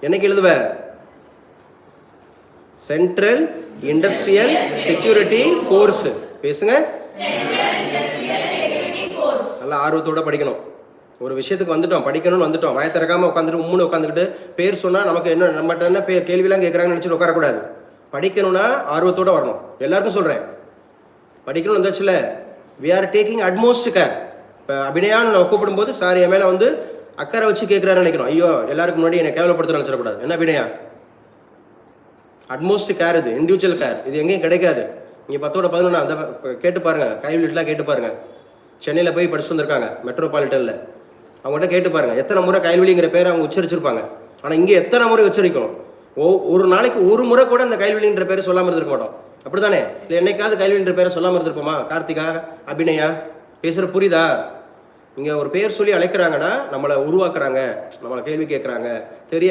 என்னைக்கு எழுதுவ? Central Industrial Security Force. பேசுங்க. நல்லா ஆர்வத்தோட படிக்கணும். ஒரு விஷயத்துக்கு வந்துட்டோம், படிக்கணும்னு வந்துட்டோம், வாயை திறக்காம உட்காந்துட்டு உம்முன்னு உட்காந்துக்கிட்டு பேர் சொன்னால் நமக்கு என்ன நம்மகிட்ட என்ன கேள்விலாம் கேட்குறாங்கன்னு நினச்சிட்டு உட்காரக்கூடாது. படிக்கணும்னா ஆர்வத்தோட வரணும். எல்லாருக்கும் சொல்கிறேன், படிக்கணும்னு வந்தாச்சுல, we are taking utmost care. இப்போ அபிநயான்னு நம்ம கூப்பிடும்போது சார் என் மேலே வந்து அக்கறை வச்சு கேட்குறாருன்னு நினைக்கிறோம். ஐயோ எல்லாருக்கும் முன்னாடி என்னை கேவலப்படுத்த நினச்சிடக்கூடாது. என்ன அபிநயா? அட்மோஸ்ட் கேர், இது இண்டிவிஜுவல் கேர், இது எங்கேயும் கிடைக்காது. நீங்கள் 10/11 அந்த கேட்டு பாருங்கள், கைவிலிட்டுலாம் கேட்டு பாருங்கள். சென்னையில் போய் படிச்சு வந்திருக்காங்க மெட்ரோபாலிட்டனில், அவங்கள்ட்ட கேட்டு பாருங்கள் எத்தனை முறை கைவிலிங்கிற பேரை அவங்க உச்சரிச்சிருப்பாங்க. ஆனால் இங்கே எத்தனை முறை உச்சரிக்கணும்? ஒரு நாளைக்கு ஒரு முறை கூட அந்த கைவிலின்ற பேரை சொல்லாமல் இருந்திருக்க மாட்டோம். அப்படி தானே? இல்லை என்னைக்காவது கைவிலின்ற பேரை சொல்லாமல் இருந்திருப்போமா? கார்த்திகா, அபிநயா, பேசுகிற புரியுதா? இங்கே ஒரு பேர் சொல்லி அழைக்கிறாங்கன்னா நம்மளை உருவாக்குறாங்க, நம்மளை கேள்வி கேட்குறாங்க. தெரியாது.